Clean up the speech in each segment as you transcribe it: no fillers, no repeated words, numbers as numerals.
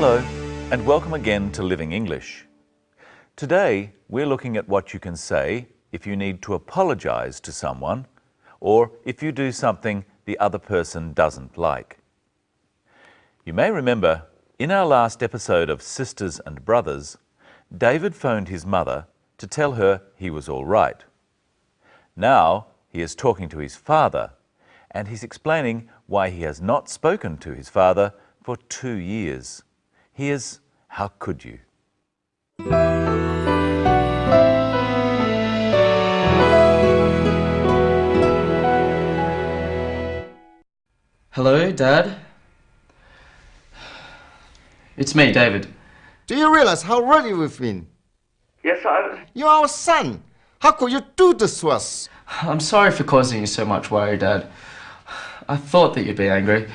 Hello, and welcome again to Living English. Today, we're looking at what you can say if you need to apologize to someone or if you do something the other person doesn't like. You may remember, in our last episode of Sisters and Brothers, David phoned his mother to tell her he was all right. Now, he is talking to his father, and he's explaining why he has not spoken to his father for 2 years. Here's How Could You? Hello, Dad? It's me, David. Do you realize how ready we've been? Yes, You're our son. How could you do this to us? I'm sorry for causing you so much worry, Dad. I thought that you'd be angry.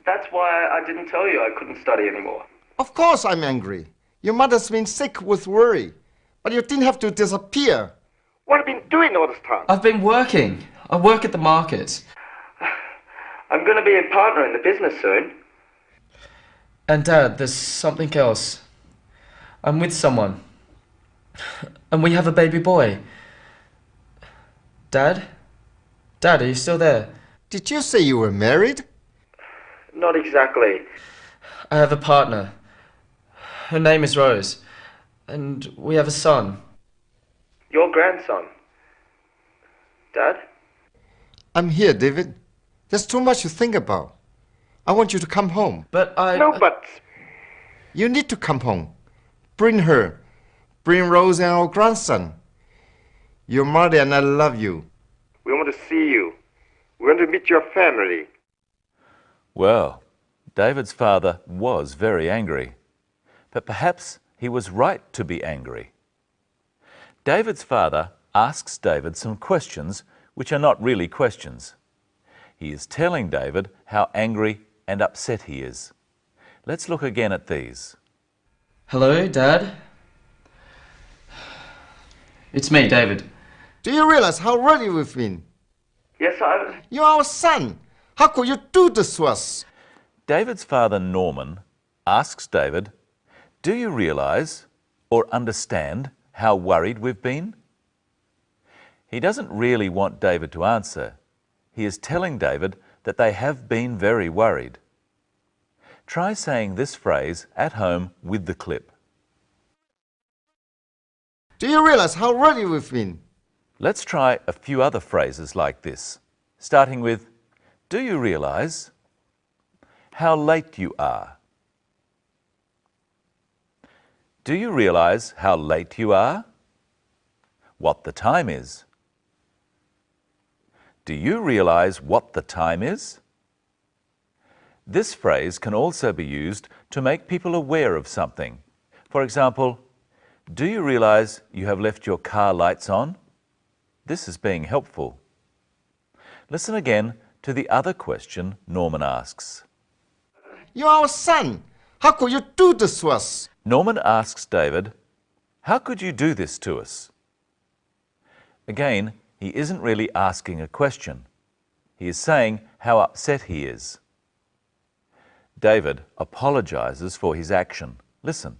That's why I didn't tell you I couldn't study anymore. Of course I'm angry. Your mother's been sick with worry. But you didn't have to disappear. What have you been doing all this time? I've been working. I work at the market. I'm going to be a partner in the business soon. And Dad, there's something else. I'm with someone. And we have a baby boy. Dad? Dad, are you still there? Did you say you were married? Not exactly. I have a partner. Her name is Rose. And we have a son. Your grandson. Dad? I'm here, David. There's too much to think about. I want you to come home. But No buts. You need to come home. Bring her. Bring Rose and our grandson. Your mother and I love you. We want to see you. We want to meet your family. Well, David's father was very angry, but perhaps he was right to be angry. David's father asks David some questions which are not really questions. He is telling David how angry and upset he is. Let's look again at these. Hello, Dad? It's me, David. Do you realize how ready we've been? Yes, You're our son. How could you do this to us? David's father, Norman, asks David, "Do you realize or understand how worried we've been?" He doesn't really want David to answer. He is telling David that they have been very worried. Try saying this phrase at home with the clip. Do you realize how ready we've been? Let's try a few other phrases like this, starting with, "Do you realize how late you are?" Do you realize how late you are? What the time is? Do you realize what the time is? This phrase can also be used to make people aware of something. For example, do you realize you have left your car lights on? This is being helpful. Listen again to the other question Norman asks. You're our son. How could you do this to us? Norman asks David, "How could you do this to us?" Again, he isn't really asking a question. He is saying how upset he is. David apologizes for his action. Listen.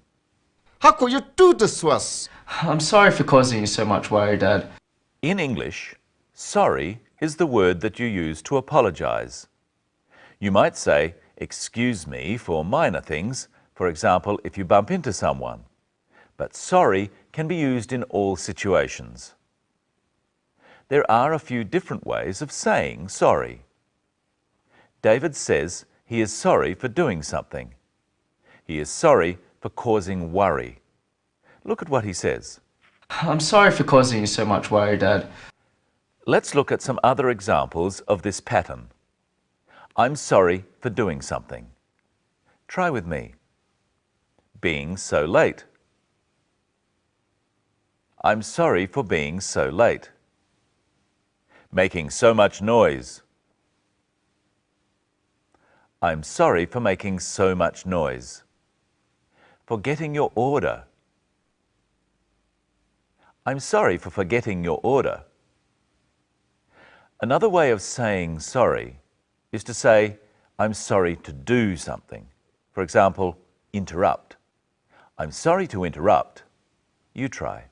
How could you do this to us? I'm sorry for causing you so much worry, Dad. In English, sorry is the word that you use to apologize. You might say, "Excuse me," for minor things, for example, if you bump into someone. But sorry can be used in all situations. There are a few different ways of saying sorry. David says he is sorry for doing something. He is sorry for causing worry. Look at what he says. I'm sorry for causing you so much worry, Dad. Let's look at some other examples of this pattern. I'm sorry for doing something. Try with me. Being so late. I'm sorry for being so late. Making so much noise. I'm sorry for making so much noise. Forgetting your order. I'm sorry for forgetting your order. Another way of saying sorry is to say, I'm sorry to do something. For example, interrupt. I'm sorry to interrupt. You try.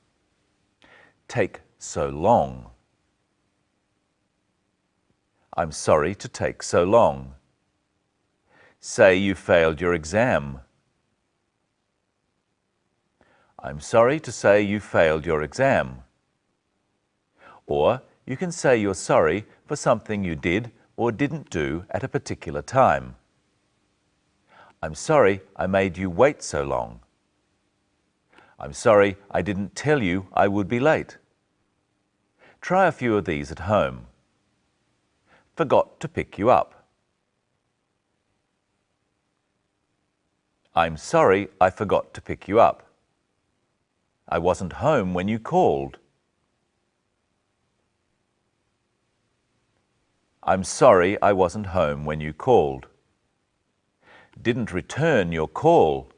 Take so long. I'm sorry to take so long. Say you failed your exam. I'm sorry to say you failed your exam. Or you can say you're sorry for something you did or didn't do at a particular time. I'm sorry I made you wait so long. I'm sorry I didn't tell you I would be late. Try a few of these at home. Forgot to pick you up. I'm sorry I forgot to pick you up. I wasn't home when you called. I'm sorry I wasn't home when you called. Didn't return your call.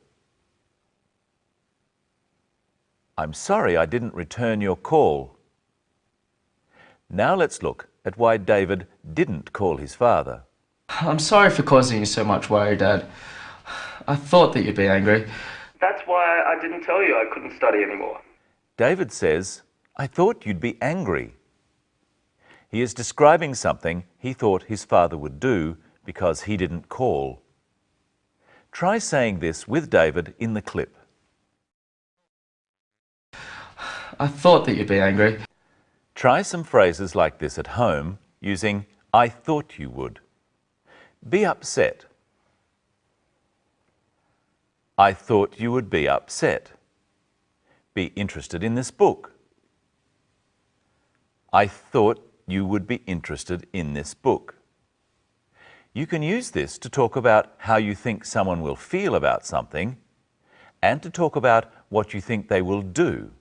I'm sorry I didn't return your call. Now let's look at why David didn't call his father. I'm sorry for causing you so much worry, Dad. I thought that you'd be angry. That's why I didn't tell you I couldn't study anymore. David says, I thought you'd be angry. He is describing something he thought his father would do because he didn't call. Try saying this with David in the clip. I thought that you'd be angry. Try some phrases like this at home using I thought you would. Be upset. I thought you would be upset. Be interested in this book. I thought you would be interested in this book. You can use this to talk about how you think someone will feel about something and to talk about what you think they will do.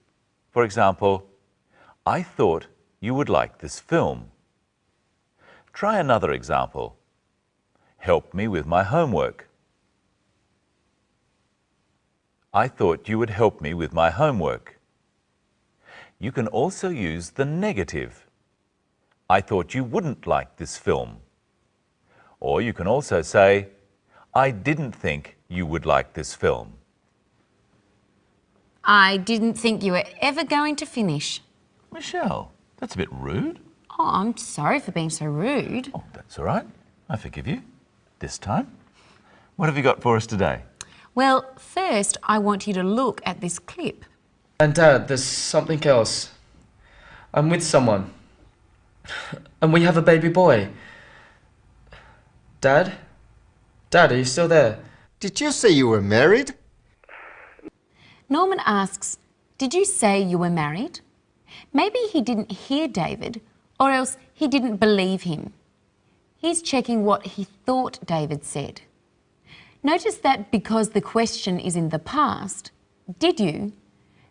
For example, I thought you would like this film. Try another example. Help me with my homework. I thought you would help me with my homework. You can also use the negative. I thought you wouldn't like this film. Or you can also say, I didn't think you would like this film. I didn't think you were ever going to finish. Michelle, that's a bit rude. Oh, I'm sorry for being so rude. Oh, that's all right. I forgive you. This time. What have you got for us today? Well, first I want you to look at this clip. And Dad, there's something else. I'm with someone. And we have a baby boy. Dad? Dad, are you still there? Did you say you were married? Norman asks, did you say you were married? Maybe he didn't hear David, or else he didn't believe him. He's checking what he thought David said. Notice that because the question is in the past, did you?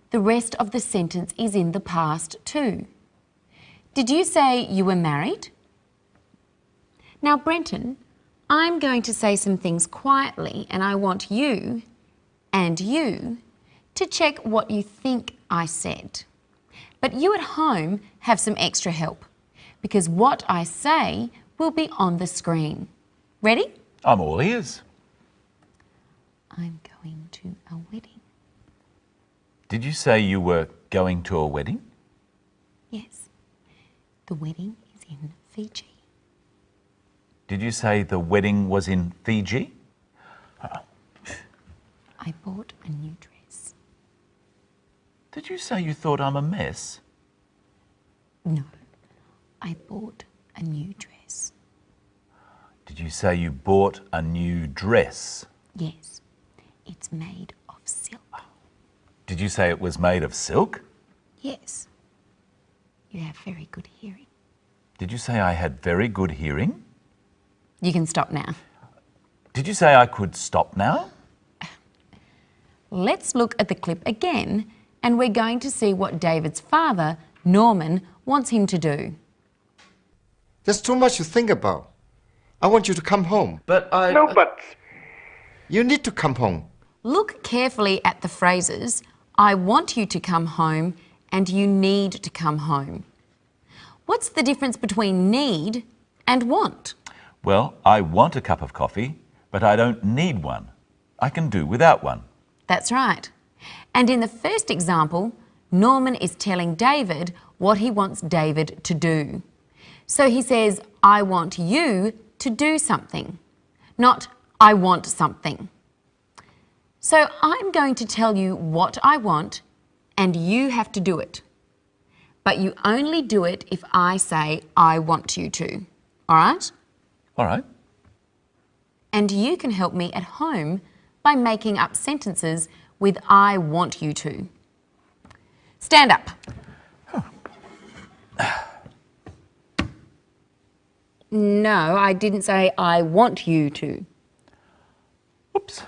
The rest of the sentence is in the past too. Did you say you were married? Now, Brenton, I'm going to say some things quietly and I want you and you to check what you think I said. But you at home have some extra help because what I say will be on the screen. Ready? I'm all ears. I'm going to a wedding. Did you say you were going to a wedding? Yes. The wedding is in Fiji. Did you say the wedding was in Fiji? I bought a new dress. Did you say you thought I'm a mess? No, I bought a new dress. Did you say you bought a new dress? Yes, it's made of silk. Did you say it was made of silk? Yes, you have very good hearing. Did you say I had very good hearing? You can stop now. Did you say I could stop now? Let's look at the clip again and we're going to see what David's father, Norman, wants him to do. There's too much to think about. I want you to come home. But I... No buts. You need to come home. Look carefully at the phrases, I want you to come home and you need to come home. What's the difference between need and want? Well, I want a cup of coffee, but I don't need one. I can do without one. That's right. And in the first example, Norman is telling David what he wants David to do. So he says, I want you to do something, not I want something. So I'm going to tell you what I want and you have to do it. But you only do it if I say I want you to. All right? All right. And you can help me at home by making up sentences with I want you to. Stand up. No, I didn't say I want you to. Oops.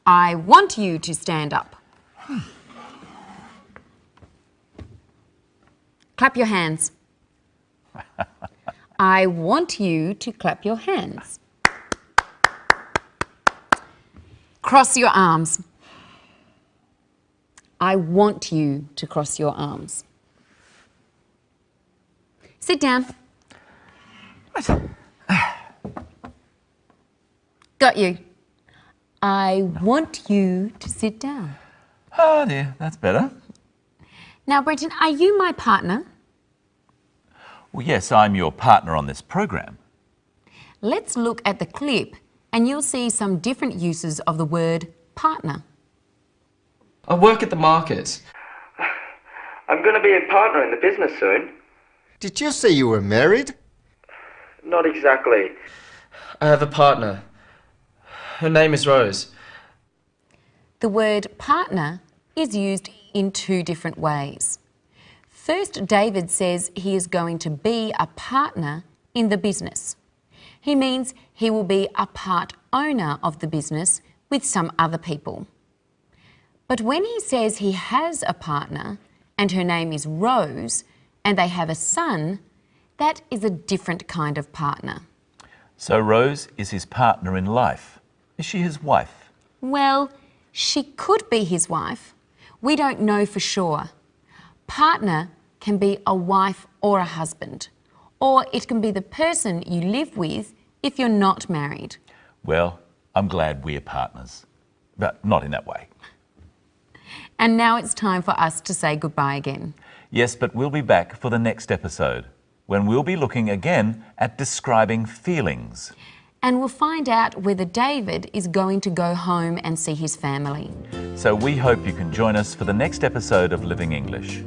I want you to stand up. Clap your hands. I want you to clap your hands. Cross your arms. I want you to cross your arms. Sit down. Got you. I want you to sit down. Oh dear, that's better. Now, Brenton, are you my partner? Well, yes, I'm your partner on this program. Let's look at the clip and you'll see some different uses of the word partner. I work at the market. I'm going to be a partner in the business soon. Did you say you were married? Not exactly. I have a partner. Her name is Rose. The word partner is used in two different ways. First, David says he is going to be a partner in the business. He means he will be a part owner of the business with some other people. But when he says he has a partner and her name is Rose and they have a son, that is a different kind of partner. So Rose is his partner in life. Is she his wife? Well, she could be his wife. We don't know for sure. Partner can be a wife or a husband, or it can be the person you live with if you're not married. Well, I'm glad we're partners, but not in that way. And now it's time for us to say goodbye again. Yes, but we'll be back for the next episode, when we'll be looking again at describing feelings. And we'll find out whether David is going to go home and see his family. So we hope you can join us for the next episode of Living English.